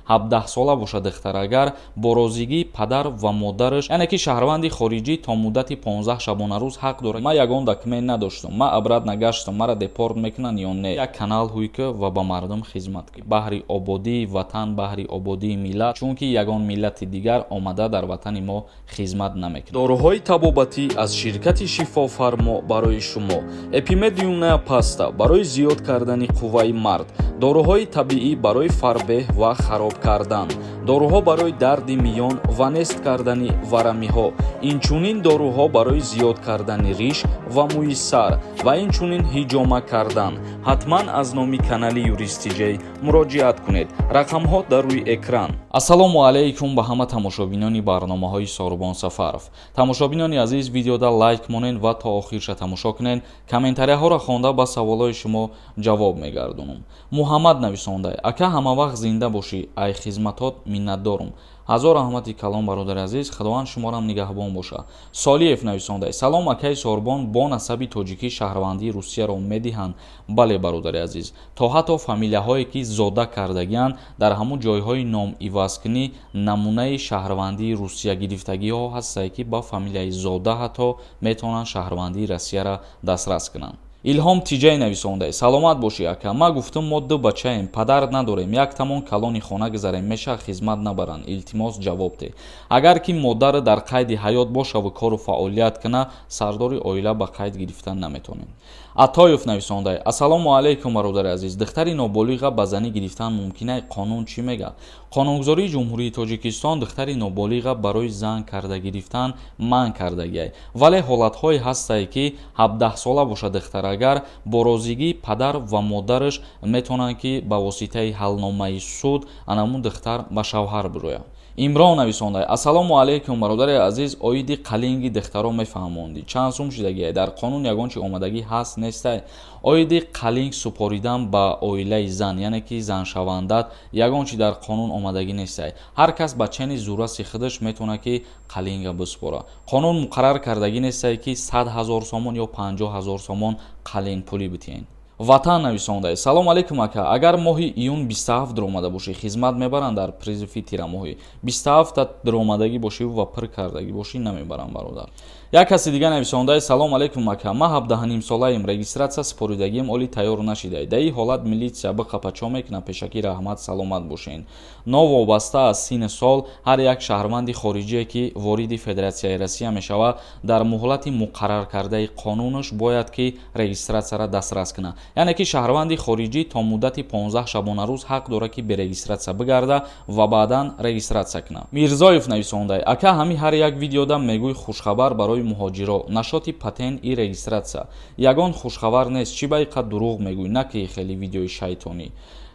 17 сола бошад духтарагар бо розигии падар ва модараш, яъне ки шаҳрванди хориҷӣ то муддати 15 шабона рӯз ҳақ дорад. Ман ягон документ надоштам, ман абрат нагаштам, мара депорт мекунанд ё не. Як канал ҳуйка ва ба мардум хизмат ки баҳри ободии ватан, баҳри ободии миллат, чунки ягон миллати дигар омада дар ватани мо хизмат намекунад. Дороҳои табобатӣ аз ширкати Шифофармо барои шумо. Эпимедиумная паста барои зиёд кардани қувваи мард, дороҳои табиӣ барои фарбеҳ ва хароб кардан, доруҳо барои дарди миён ва нест кардани варамиҳо, инчунин доруҳо барои зиёд кардани риш ва мӯи сар ва инчунин ҳиҷома кардан. ҳатман аз номи канали Юристи Ҷей муроҷиат кунед. рақамҳо дар рӯи экран. ассалому алайкум ба ҳама тамошобинони барномаҳои Сорубон Сафаров. Тамошобинони азиз, видеода лайк монен ва то охирша тамошо кунен. Комментарияҳоро хонда ба саволҳои шумо ҷавоб мегардонам. Муҳаммад нависондай: ака ҳама вақт зинда бошӣ, ай хизматот миннатдорум. ҳазор раҳмати калом бародари азиз, худованд шуморам нигаҳбон боша. Солиев нависондай: салом акаи Сорубон, бо насаби тоҷикӣ шаҳрвандии Русияро медиҳанд? Бале бародари азиз, то ҳатто фамилияҳое ки зода кардагианд дар ҳамун ҷойҳои номивазкунӣ намунаи шаҳрвандии Русия гирифтагиҳо ҳастае ки ба фамилияи зода ҳатто метавонанд шаҳрвандии Россияра дастрас кунанд. Илҳом Тиҷай нависондай: саломат бошӣ ака, ма гуфтам мо ду бачаем, падар надорем, як тамон калони хона гузарем, меша хизмат набаранд, илтимос ҷавоб де. Агар ки модар дар қайди ҳаёт бошаву кору фаъолият куна, сардори оила ба қайд гирифтан наметонем. Атоев нависондай: ассалому алайкум бародари азиз, духтари ноболиға ба занӣ гирифтан мумкинай? қонун чӣ мега? қонунгузории ҷумҳурии Тоҷикистон духтари ноболиға барои зан карда гирифтан манъ кардагиай, вале ҳолатҳое ҳастае ки 17 сола бошад духтарагар бо розигии падар ва модараш метавонанд ки ба воситаи ҳалномаи суд анамун духтар ба шавҳар бирояд. Имрон нависондай: ассалому алайкум бародари азиз, оиди қалинги духтаро мефаҳмонди, чанд сум шидагиай? Дар қонун ягон чи омадагӣ ҳаст нестай? оиди қалинг супоридан ба оилаи зан, яъне ки заншавандат, ягон чи дар қонун омадагӣ нестай. ҳар кас ба чени зураси худаш метавонад ки қалинга бисупора. қонун муқаррар кардагӣ нестай ки 100 000 сомон ё 50 000 сомон қалин пулӣ битиен. Ватан нависондай: салом алейкум ака, агар моҳи июн 27 даромада бошӣ, хизмат мебаранд дар призви тирамоҳӣ? 27 даромадагӣ бошӣ ва пир кардагӣ бошӣ намебаранд бародар. Як каси дига нависондай: салом алейкум ака, ма 17 солаим, регистратсия супоридагием оли тайёр нашидай. Даи ҳолат милитсия биқапа чо мекунад? Пешакӣ раҳмат, саломат бошен. Новобаста аз синни сол ҳар як шаҳрванди хориҷие ки вориди Федератсияи Россия мешавад, дар муҳлати муқаррар кардаи қонунаш бояд ки регистратсияра дастрас кунад. яъне ки шаҳрванди хориҷӣ то муддати 15 шабона рӯз ҳақ дорад ки берегистратсия бигарда ва баъдан регистратсия кунад. Мирзоев нависондай: ака, ҳами ҳар як видеода мегӯй хушхабар барои муҳоҷиро, нашоти патент и регистратсия. Ягон хушхабар нест, чӣ ба иқа дурӯғ мегӯй, на ки хеле видеои шайтонӣ.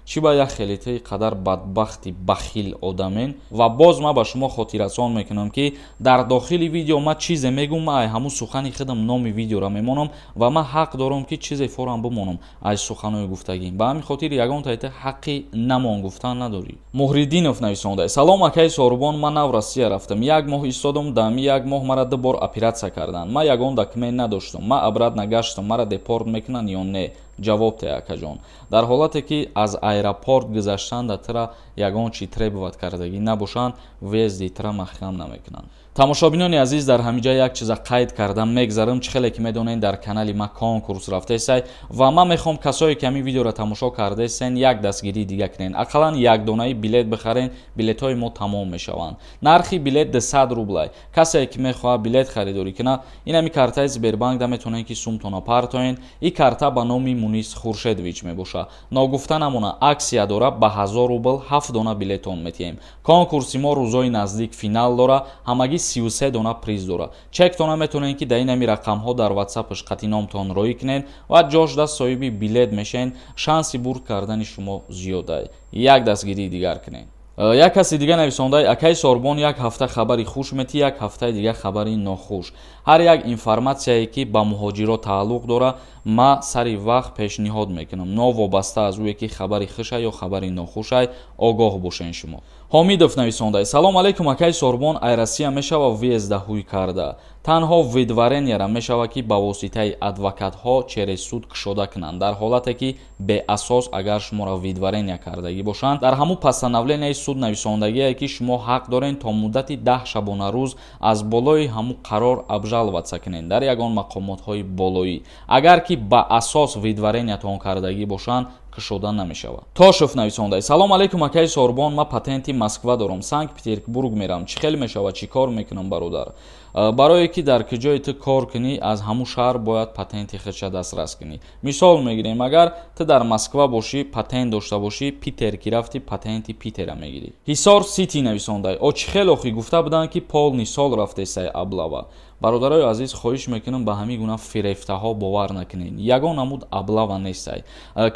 чӣ ба як хелитаи қадар бадбахти бахил одамен. Ва боз ма ба шумо хотиррасон мекунам ки дар дохили видео ма чизе мегӯм, ма ай ҳамун сухани худам номи видеора мемонам ва ма ҳақ дорам ки чизе форам бимонам аз суханои гуфтагим. Ба ҳамин хотир ягон тайта ҳаққи намон гуфтан надорӣ. Муҳриддинов нависондай: салом акаи Сорубон, ман нав Россия рафтам, як моҳ истодам, дами як моҳ мара 2 бор оператсия карданд. Ман ягон документ надоштам, ман абрат нагаштам, мара депорт мекунанд ё не? ҷавоб те акаҷон. Дар ҳолате ки аз аэропорт гузаштан датира ягон чи требоват кардагӣ набошанд, въезди тира маҳкам намекунанд. тамошобинони азиз, дар ҳамиҷа як чиза қайд кардам мегзарам. чихеле ки медонед дар канали ма конкурс рафтесай ва ман мехом касое ки ҳамин видеоро тамошо кардесен як дастгирии дига кунен, ақаллан як донаи билет бихарен, билетҳои мо тамом мешаванд. нархи билет 200 рублай. касе ки мехоҳад билет харидорӣ кунад, ин ҳами картаи Сбербанк метавонед ки сумтона партоен. ин карта ба номи Мунис Хуршедович мебошад. ногуфта намона аксия дора, ба 1000 рубл 7 дона билетон метиҳем. конкурси мо рӯзои наздик финал дора, ҳамагӣ 33 дона приз дора. чектона метавонед ки дар ин ҳами рақамҳо дар WhatsApp-аш қати номтон роӣ кунед ва ҷошда соҳиби билет мешен. шанси бурд кардани шумо зиёдае. як дастгирии дигар кунед. як каси дига нависондай: акаи Сорубон, як ҳафта хабари хуш метӣ, як ҳафтаи дига хабари нохуш. ҳар як информатсияе ки ба муҳоҷиро тааллуқ дора, ма сари вақт пешниҳод мекунам, новобаста аз ӯе ки хабари хушай ё хабари нохушай, огоҳ бошен шумо. ҳомидов нависонда: салом алейкум акай Сорбон, ай Россия мешава виездаҳуй карда. танҳо видваренияра мешава ки ба воситаи адвокатҳо через суд кушода кунанд дар ҳолате ки беасос агар шуморо видварения кардагӣ бошанд. дар ҳамун постановленияи суд нависондагие ки шумо ҳақ доред то муддати 10 шабона рӯз аз болои ҳамун қарор абжалватса кунед дар ягон мақомотҳои болоӣ. агар ки ба асос видварениятон кардагӣ бошанд кушода намешавад. Тошев нависонда: салом алейкум акай Сорбон, ма патенти Москва дорам, Санкт Петербург мерам. чӣ хел мешава, чӣ кор мекунам бародар? барое ки дар куҷое ту кор кунӣ аз ҳамун шаҳр бояд патенти худша дастрас кунӣ. мисол мегирем, агар ту дар Москва бошӣ, патент дошта бошӣ, Питер ки рафти патенти Питера мегирӣ. ҳисор Сити нависонда: о чӣ хел охи гуфта буданд ки Пол Нисол рафтесай аблава. бародарои азиз, хоҳиш мекунам ба ҳамин гуна фирефтаҳо бовар накунед. ягон амуд аблава нестай.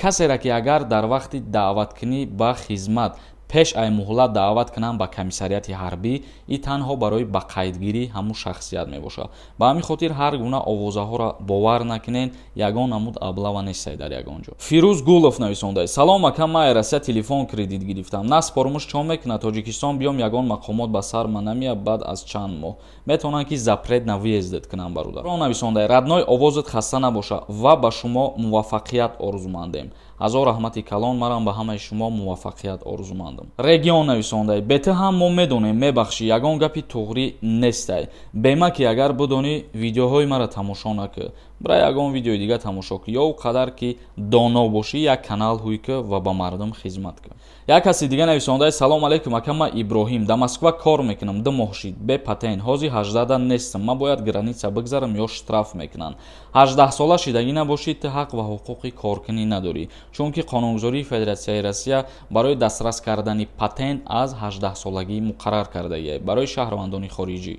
касера ки агар дар вақти даъваткунӣ ба хизмат пеш ай муҳлат даъват кунанд ба комиссарияти ҳарбӣ, и танҳо барои ба қайдгирӣ ҳамун шахсият мебошад. ба ҳамин хотир ҳар гуна овозаҳоро бовар накунед, ягон амуд аблава нестай дар ягон ҷо. фирӯз Гулов нависонда: салом ака, ма Россия телефон кредит гирифтам. нас спормуш чом мекунад Тоҷикистон биём, ягон мақомот ба сар ма намеяд баъд аз чанд моҳ. метавонанд ки запрет на въездет кунанд бародар. рон нависонда: радной овозат хаста набоша ва ба шумо муваффақият орзумандем. ҳазор раҳмати калон, марам ба ҳамаи шумо муваффақият орзумандам. регион нависонда: бета ҳам мо медонем, мебахшӣ, ягон гапи туғрӣ нестай. бема ки агар бидонӣ видеоҳои мара тамошо накӣ, бира ягон видеои дига тамошо кӣ, ё қадар ки доно бошӣ, як канал ҳуй кӣ ва ба мардум хизмат кӣ. як каси дига нависонда: салом алейкум ака, ма Иброҳим, да Москва кор мекунам, 2 моҳ шид, бе патент, ҳози 18 нестам, ма бояд граница бигзарам ё штраф мекунанд. 18 сола шидагӣ набошӣ, ту ҳақ ва ҳуқуқи коркунӣ надорӣ, чунки қонунгузории Федератсияи Россия барои дастрас кардани патент аз 18 солагӣ муқаррар кардагиаст барои шаҳрвандони хориҷӣ.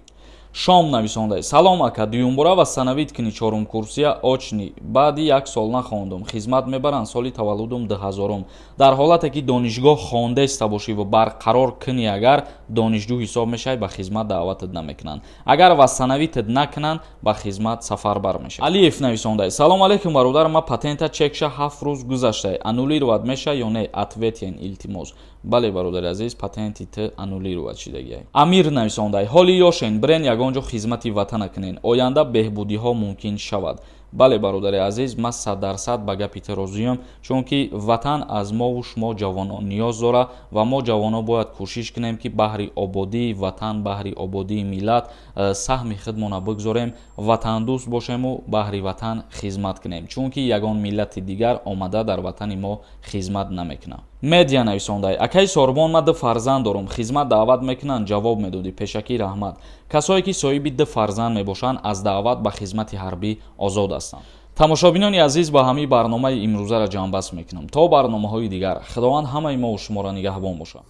шом нависонда: салом ака, дуюмбора ва санавид куни чорум-курсия очни, баъди 1 сол нахондум, хизмат мебаранд, соли таваллудум 2000. дар ҳолате ки донишгоҳ хондаиста бошӣ ва барқарор кунӣ, агар донишҷӯ ҳисоб мешавӣ, ба хизмат даъватат намекунанд. агар ва санавитат накунанд, ба хизмат сафарбар мешавӣ. алиев нависонда: салом алейкум бародар, ма патента чекша 7 рӯз гузашта, аннулировать меша ё не? ответен илтимос. бале бародари азиз, патенти ту аннулировать шидагиаст. амир нависонда: ҳоли ёшен, бирен ягон ҷо хизмати ватана кунен, оянда беҳбудиҳо мумкин шавад. бале бародари азиз, ма 100% ба гапи ту розиам, чунки ватан аз мову шумо ҷавонон ниёз дорад ва мо ҷавонон бояд кӯшиш кунем ки баҳри ободии ватан, баҳри ободии миллат саҳми худмона бигзорем, ватандӯст бошему баҳри ватан хизмат кунем, чунки ягон миллати дигар омада дар ватани мо хизмат намекунад. медиа нависонда: акай Сорбон, ма 2 фарзанд дорам, хизмат даъват мекунанд, ҷавоб медодӣ, пешакӣ раҳмат. касое ки соҳиби 2 фарзанд мебошанд аз даъват ба хизмати ҳарбӣ озод ҳастанд. тамошобинони азиз, ба ҳамин барномаи имрӯзаро ҷамъбаст мекунам. то барномаҳои дигар, худованд ҳамаи мо шуморо нигаҳбон бошад.